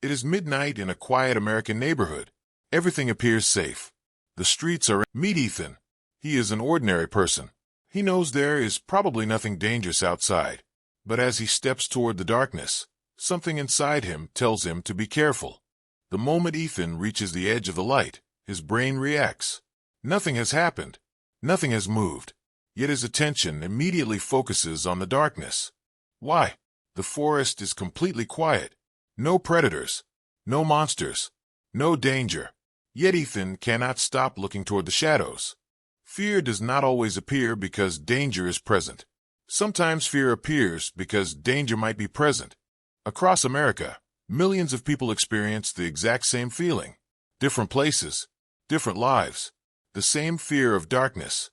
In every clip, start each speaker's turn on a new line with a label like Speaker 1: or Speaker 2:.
Speaker 1: It is midnight in a quiet American neighborhood. Everything appears safe. The streets are... Meet Ethan. He is an ordinary person. He knows there is probably nothing dangerous outside. But as he steps toward the darkness, something inside him tells him to be careful. The moment Ethan reaches the edge of the light, his brain reacts. Nothing has happened. Nothing has moved. Yet his attention immediately focuses on the darkness. Why? The forest is completely quiet. No predators. No monsters. No danger. Yet Ethan cannot stop looking toward the shadows. Fear does not always appear because danger is present. Sometimes fear appears because danger might be present. Across America, millions of people experience the exact same feeling. Different places, different lives, the same fear of darkness.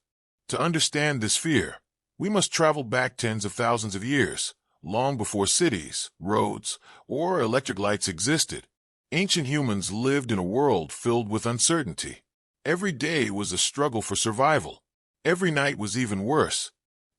Speaker 1: To understand this fear, we must travel back tens of thousands of years, long before cities, roads, or electric lights existed. Ancient humans lived in a world filled with uncertainty. Every day was a struggle for survival. Every night was even worse.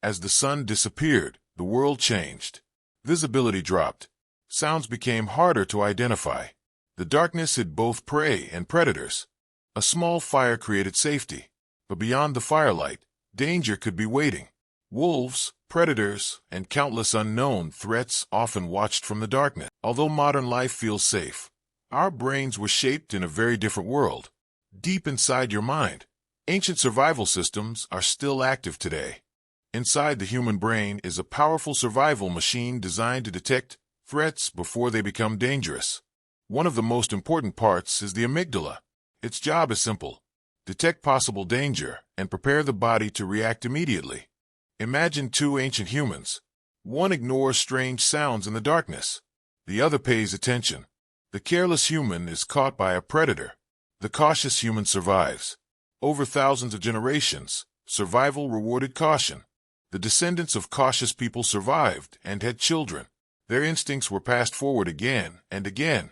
Speaker 1: As the sun disappeared, the world changed. Visibility dropped. Sounds became harder to identify. The darkness hid both prey and predators. A small fire created safety, but beyond the firelight, danger could be waiting. Wolves, predators, and countless unknown threats often watched from the darkness. Although modern life feels safe, our brains were shaped in a very different world. Deep inside your mind, ancient survival systems are still active today. Inside the human brain is a powerful survival machine designed to detect threats before they become dangerous. One of the most important parts is the amygdala. Its job is simple: detect possible danger and prepare the body to react immediately. Imagine two ancient humans. One ignores strange sounds in the darkness. The other pays attention. The careless human is caught by a predator. The cautious human survives. Over thousands of generations, survival rewarded caution. The descendants of cautious people survived and had children. Their instincts were passed forward again and again.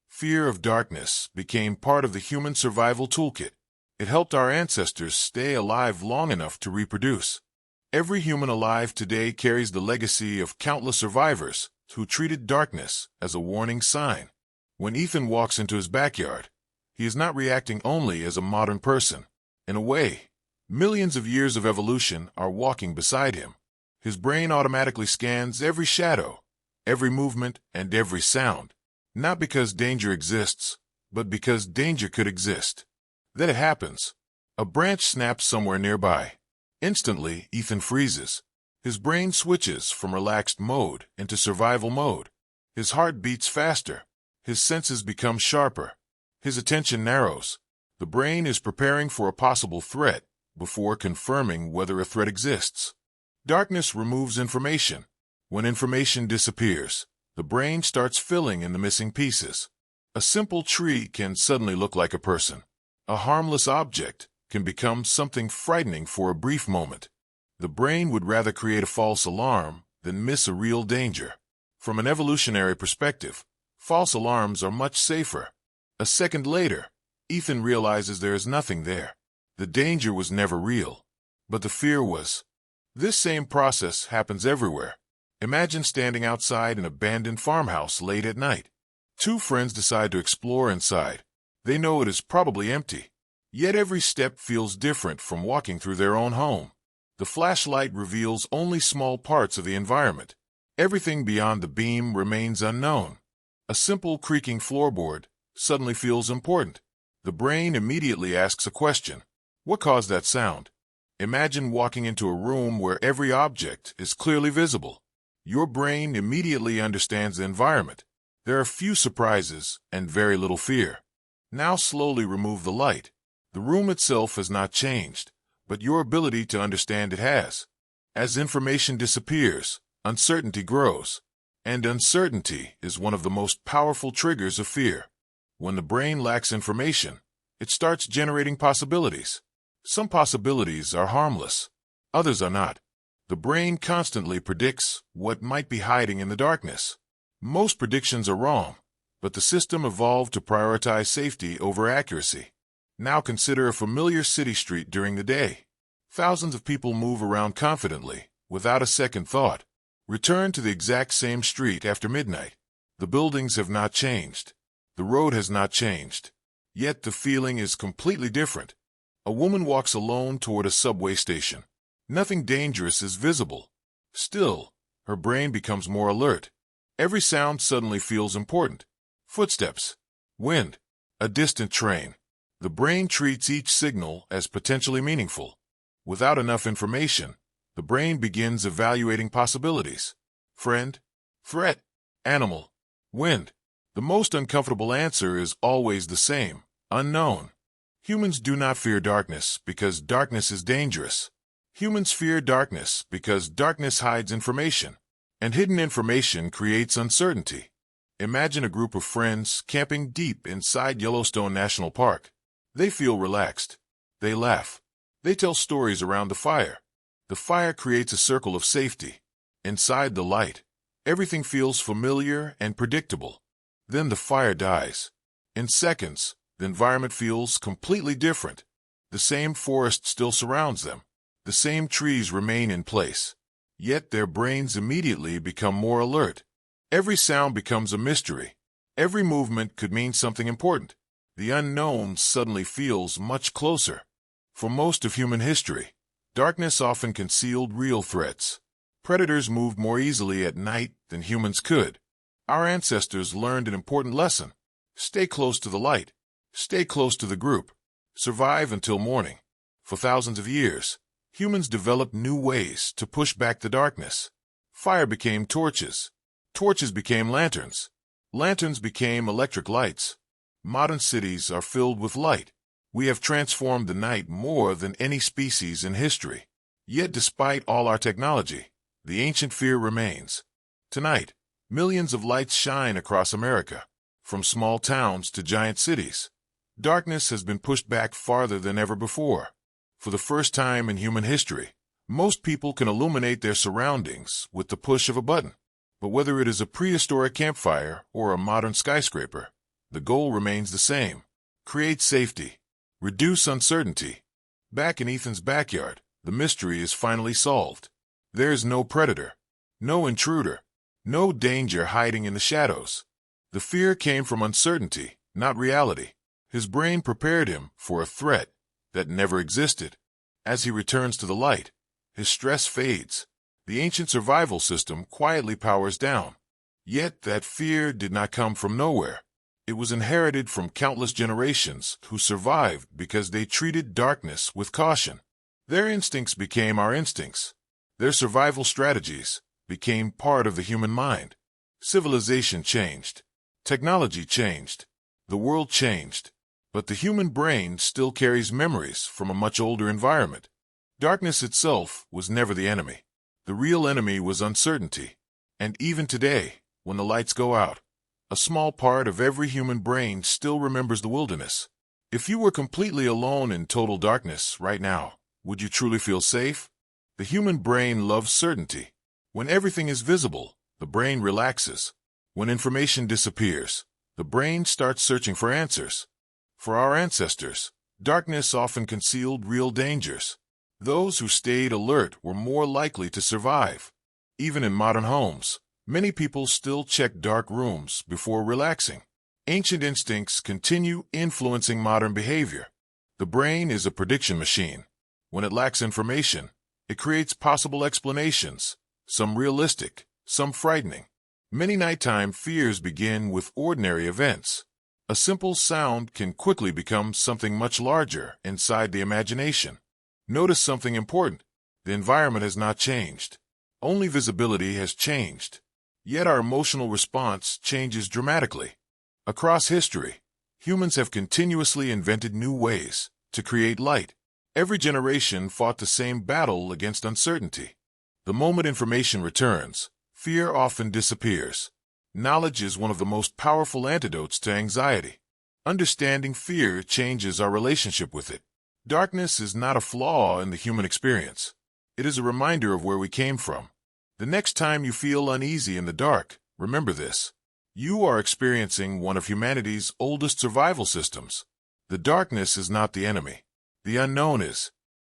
Speaker 1: Fear of darkness became part of the human survival toolkit. It helped our ancestors stay alive long enough to reproduce. Every human alive today carries the legacy of countless survivors who treated darkness as a warning sign. When Ethan walks into his backyard, he is not reacting only as a modern person. In a way, millions of years of evolution are walking beside him. His brain automatically scans every shadow, every movement, and every sound. Not because danger exists, but because danger could exist. Then it happens. A branch snaps somewhere nearby. Instantly, Ethan freezes. His brain switches from relaxed mode into survival mode. His heart beats faster. His senses become sharper. His attention narrows. The brain is preparing for a possible threat before confirming whether a threat exists. Darkness removes information. When information disappears, the brain starts filling in the missing pieces. A simple tree can suddenly look like a person. A harmless object can become something frightening for a brief moment. The brain would rather create a false alarm than miss a real danger. From an evolutionary perspective, false alarms are much safer. A second later, Ethan realizes there is nothing there. The danger was never real, but the fear was. This same process happens everywhere. Imagine standing outside an abandoned farmhouse late at night. Two friends decide to explore inside. They know it is probably empty. Yet every step feels different from walking through their own home. The flashlight reveals only small parts of the environment. Everything beyond the beam remains unknown. A simple creaking floorboard suddenly feels important. The brain immediately asks a question. What caused that sound? Imagine walking into a room where every object is clearly visible. Your brain immediately understands the environment. There are few surprises and very little fear. Now slowly remove the light. The room itself has not changed, but your ability to understand it has. As information disappears, uncertainty grows. And uncertainty is one of the most powerful triggers of fear. When the brain lacks information, it starts generating possibilities. Some possibilities are harmless. Others are not. The brain constantly predicts what might be hiding in the darkness. Most predictions are wrong, but the system evolved to prioritize safety over accuracy. Now consider a familiar city street during the day. Thousands of people move around confidently, without a second thought. Return to the exact same street after midnight. The buildings have not changed. The road has not changed. Yet the feeling is completely different. A woman walks alone toward a subway station. Nothing dangerous is visible. Still, her brain becomes more alert. Every sound suddenly feels important. Footsteps, wind, a distant train. The brain treats each signal as potentially meaningful. Without enough information, the brain begins evaluating possibilities. Friend, threat, animal, wind. The most uncomfortable answer is always the same: unknown. Humans do not fear darkness because darkness is dangerous. Humans fear darkness because darkness hides information, and hidden information creates uncertainty. Imagine a group of friends camping deep inside Yellowstone National Park. They feel relaxed. They laugh. They tell stories around the fire. The fire creates a circle of safety. Inside the light, everything feels familiar and predictable. Then the fire dies. In seconds, the environment feels completely different. The same forest still surrounds them. The same trees remain in place. Yet their brains immediately become more alert. Every sound becomes a mystery. Every movement could mean something important. The unknown suddenly feels much closer. For most of human history, darkness often concealed real threats. Predators moved more easily at night than humans could. Our ancestors learned an important lesson. Stay close to the light. Stay close to the group. Survive until morning. For thousands of years, humans developed new ways to push back the darkness. Fire became torches. Torches became lanterns. Lanterns became electric lights. Modern cities are filled with light. We have transformed the night more than any species in history. Yet despite all our technology, the ancient fear remains. Tonight, millions of lights shine across America, from small towns to giant cities. Darkness has been pushed back farther than ever before. For the first time in human history, most people can illuminate their surroundings with the push of a button. But whether it is a prehistoric campfire or a modern skyscraper, the goal remains the same: create safety, reduce uncertainty. Back in Ethan's backyard, the mystery is finally solved. There is no predator, no intruder, no danger hiding in the shadows. The fear came from uncertainty, not reality. His brain prepared him for a threat that never existed. As he returns to the light, his stress fades. The ancient survival system quietly powers down. Yet that fear did not come from nowhere. It was inherited from countless generations who survived because they treated darkness with caution. Their instincts became our instincts. Their survival strategies became part of the human mind. Civilization changed. Technology changed. The world changed. But the human brain still carries memories from a much older environment. Darkness itself was never the enemy. The real enemy was uncertainty. And even today, when the lights go out, a small part of every human brain still remembers the wilderness. If you were completely alone in total darkness right now, would you truly feel safe? The human brain loves certainty. When everything is visible, the brain relaxes. When information disappears, the brain starts searching for answers. For our ancestors, darkness often concealed real dangers. Those who stayed alert were more likely to survive. Even in modern homes, many people still check dark rooms before relaxing. Ancient instincts continue influencing modern behavior. The brain is a prediction machine. When it lacks information, it creates possible explanations, some realistic, some frightening. Many nighttime fears begin with ordinary events. A simple sound can quickly become something much larger inside the imagination. Notice something important. The environment has not changed. Only visibility has changed. Yet our emotional response changes dramatically. Across history, humans have continuously invented new ways to create light. Every generation fought the same battle against uncertainty. The moment information returns, fear often disappears. Knowledge is one of the most powerful antidotes to anxiety. Understanding fear changes our relationship with it. Darkness is not a flaw in the human experience. It is a reminder of where we came from. The next time you feel uneasy in the dark, remember this: you are experiencing one of humanity's oldest survival systems. The darkness is not the enemy. The unknown is.